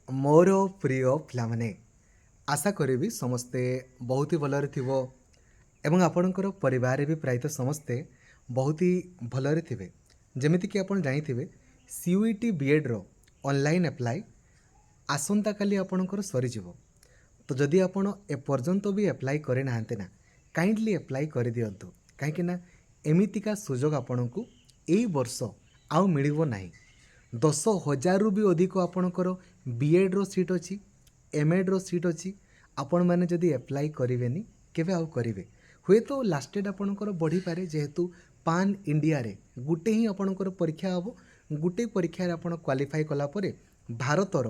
मोर प्रिय पिलाମାନେ आशा करी समस्ते बहुत ही भलरे थिबो एवं आपणकर परिवार भी प्रायतः समस्ते बहुत ही भलरे थिबे। जेमिति कि आपण जानिथिबे सीयूईटी बीएड रो ऑनलाइन अप्लाई आसंता काली आपणकर सरीजिवो। तो जदि आपण एपर्यंत भी अप्लाई करे नाहांते ना काइंडली अप्लाई कर दियंतु कहीं ना एमितिका सुजोग आपणको एई वर्ष आउ मिलिबो नाही। 10,000 रु भी अधिक आपणकर बीएड रो सीट अच्छी एमएड रो सीट अच्छी आपण मैंने जदि एप्लाई करेंगे केवे आउ करेंगे हुए तो लास्टेड आपणकर बढ़ी पारे जेहेतु पान इंडिया रे गुटे ही आपणकर परीक्षा हम गुटे परीक्षा आपण क्वालिफाई कला परे भारतर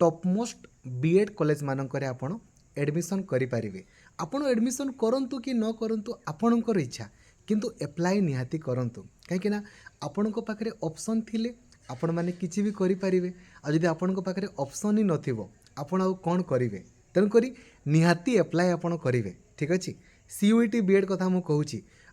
टॉप मोस्ट बीएड कॉलेज मानकर आपण एडमिशन करें। आपण एडमिशन करंतु कि न करंतु आपणकर इच्छा किंतु एप्लाई निहाती करंतु कहीं आपणक पाखरे ऑप्शन थिले आपण मैंने किसी भी करें आदि आपण पाखे ऑप्शन ही नथिबो आपण आउ कौन करेंगे तेणुक निहाती एप्लाई आपण करेंगे। ठीक अच्छे सीयूईटी बीएड कथा मु कहूँ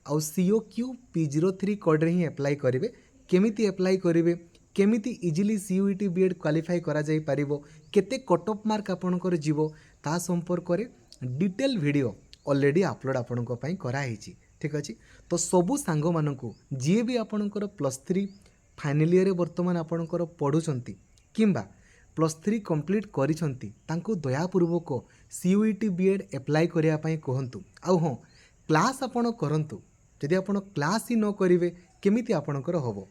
आउ COQ P03 कोड रे ही एप्लाई करेंगे। केमिति एप्लाई करेंगे केमिति इजिली सीयूईटी बीएड क्वालिफाई करा जाई परिबो केते कट ऑफ मार्क आपणकर जीवो ता संपर्क रे डिटेल वीडियो ऑलरेडी अपलोड आपणक पई करा हिची। ठीक अच्छे तो सबु सांग मानकू जी भी आपणकर +3 फाइनल ईयर बर्तमान आपणकर पढ़ुचंती किंबा +3 कंप्लीट करिसंती तांको दयापूर्वक सीयूईटी बीएड एप्लाई करिया पई कहंतु। आउ हाँ क्लास आपण करंतु जदि आपण क्लास ही न करिवे केमिति आपणकर होबो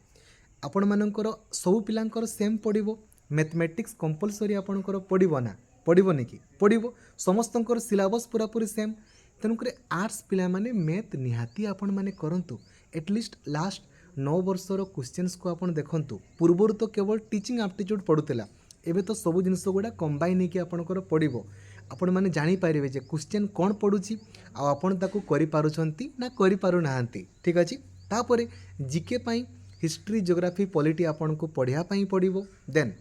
आपण मानकर सब पिलांकर सेम पड़िबो मैथमेटिक्स कंपलसरी आपणकर पड़िबो ना पड़िबोनी कि पड़िबो समस्तंकर सिलेबस पूरा पूरी सेम तेणुक आर्ट्स पिला माने मैथ निहाती आपण माने करंतु एटलिस्ट लास्ट 9 वर्षर क्वेश्चंस को आपण देखंतु पूर्वर तो केवल टीचिंग एप्टीट्यूड पड़ुला एबे तो सब जिनस गुड़ा कंबाइन होकर आपणकर पड़ो आपण मैंने जानीपारे जे क्वेश्चन कौन पड़ुची आपण ताकू करि पारुछंती ना करि पारु नाहांती। ठीक अच्छे तापर जीके पाई हिस्ट्री जियोग्राफी पॉलिटी आपण को पढ़िया पाई पड़ो देन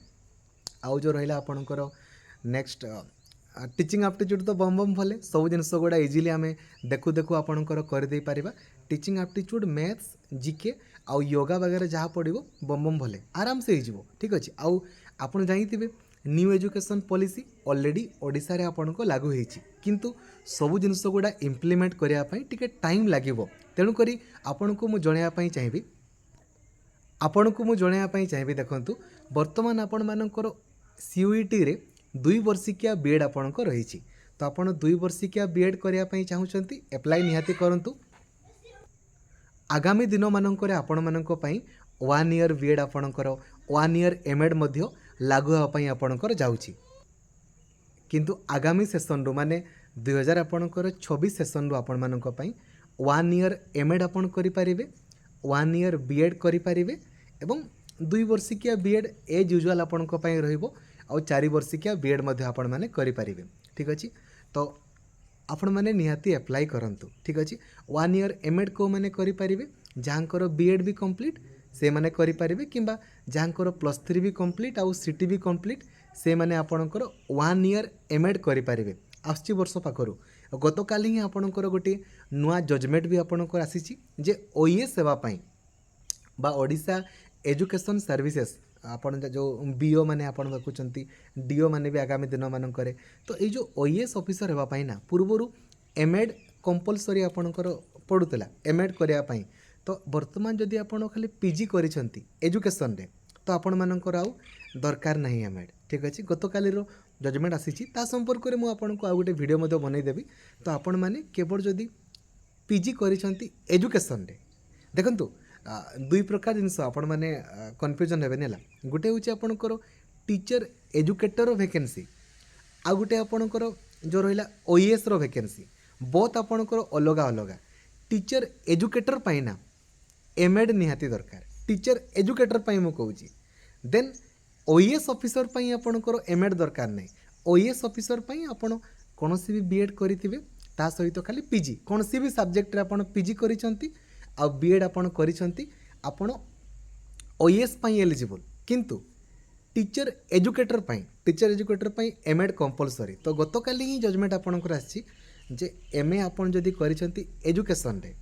आउ जो रहा आपणकर नेक्स्ट टीचिंग एप्टीट्यूड तो बम बम भले सब जिनस गुड़ा इजिली आम देखु देखु आपणकर करदे Paribas. Teaching aptitude maths GK आउ योगा वगैरह जहाँ पड़ो बम बम भले आराम से हो। ठीक अच्छे आउ आपण जानिथिबे new education policy already Odisha रे आपण को लागू होईची किंतु सबु जिनस गुड़ा इम्प्लीमेंट करिया पई टिके टाइम लागिवो तेणु करी आपण को मु जणाया पई चाहिबी देखंतु वर्तमान आपण मानकर सीयूईटी रे 2 वर्षिकिया बीएड आपण को रहीची तो आपण 2 वर्षिकिया बीएड करिया पई चाहुचंती एप्लाई निहाती करंतु। आगामी दिन मानकर आपण मानक पई 1 ईयर बीएड आपणकर 1 ईयर एमएड मध्य लागू होगा पई आपणकर जाउची किंतु आगामी सेशन रु माने 2026 सेशन रु आपण मानक पई 1 ईयर एमएड आपण करि परिबे 1 ईयर बीएड करि परिबे एवं 2 वर्षिकिया बीएड एज यूजुअल आपणक पई रहिबो और 4 वर्षिकिया बीएड मध्य आपण माने करि परिबे। ठीक अछि तो आपण माने निहाती अप्लाई करंतु। ठीक अच्छे 1 ईयर एमएड को माने करि परिबे जहाँकर बीएड भी कंप्लीट से माने करि परिबे किंबा जहाँकर +3 भी कंप्लीट आउ सीटी भी कंप्लीट से माने आपणकर 1 ईयर एमएड करि परिबे। आसची वर्ष पाखरु गत काली ही आपणकर गोटे नुआ जजमेंट भी आपणकर आसीची जे ओईएस सेवा पई बा ओडिशा एजुकेशन सर्विसेज आपण जो बीओ माने आपण देखुचंती डीओ माने भी आगामी दिन मानकर तो ये जो ओईएस ऑफिसर हेबा पई ना पूर्वरु एमएड कंपलसरी आपणकर पड़ुतला एमएड करिया पई तो वर्तमान जदि आपण खाली पीजी करिसंती एजुकेशन रे तो आपण मानकर आउ दरकार नहीं एमएड। ठीक अच्छे गत काली रो जजमेंट आसीची ता संपर्क रे मु आपण को आ गोटे वीडियो मध्ये बनै देबी तो आपण माने केवल जदि पीजी करिसंती एजुकेशन रे देखंतु 2 प्रकार जिनस आपण माने कन्फ्यूजन हेबे नेला गोटे होची आपणकर टीचर एजुकेटर वैकेंसी आ गोटे आपणकर जो रहिला ओईएस रो वैकेंसी बोथ आपणकर अलग अलग टीचर एजुकेटर पाई ना एमएड निहाती दरकार टीचर एजुकेटर पाई मु कहूची देन ओईएस ऑफिसर पाई आपणकर एमएड दरकार नहीं ओईएस ऑफिसर पाई आपण कोनोसी भी बीएड करिथिबे ता सहित खाली पीजी कोनोसी भी सब्जेक्ट रे आपण पीजी करिसंती आ बीएड आपण करिसंती आपण ओईएस पाई एलिजिबल किंतु टीचर एजुकेटर पाई एमएड कंपलसरी तो गत काली ही जजमेंट आपणकर आछि जे एमए आपण जदि करिसंती एजुकेशन रे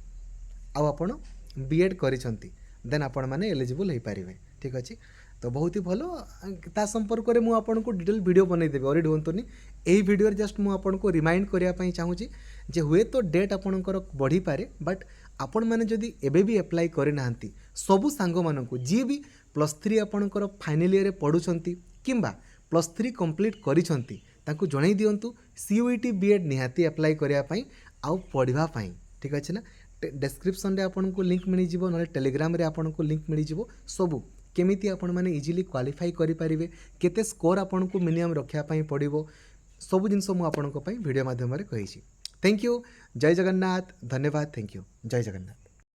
आ आपण बीएड करिसंती देन आपण माने एलिजिबल हो पारिबे। ठीक अच्छे तो बहुत ही भलो ता संपर्क में मुझे आपको डिटेल वीडियो बनईदेवी अरिड होंतुनि यही वीडियो जस्ट मुझे आपको रिमाइंड करने चाहूँगी जे हुए तो डेट आपणकर बढ़ी पारे बट आपण मैंने जदि एबे भी एप्लाई करना सबू सांग मानू जी भी +3 आपणकर फाइनल ईयर पढ़ुंट किंबा +3 कंप्लीट करिसंती तांकु जणाई दियंतु CUET बीएड निहाती अप्लाई करने आउ पढ़ाई ठीक अच्छे ना डिस्क्रिप्शन रे आपको लिंक मिल जाव ना टेलीग्राम रे आपको लिंक मिल जाव सबू केमिति आपण मैंने इजिली क्वालिफाई करें केते स्कोर आपन को मिनिमम रखापी पड़ो सब जिनस मुझे वीडियो माध्यम कही थैंक यू जय जगन्नाथ धन्यवाद थैंक यू जय जगन्नाथ।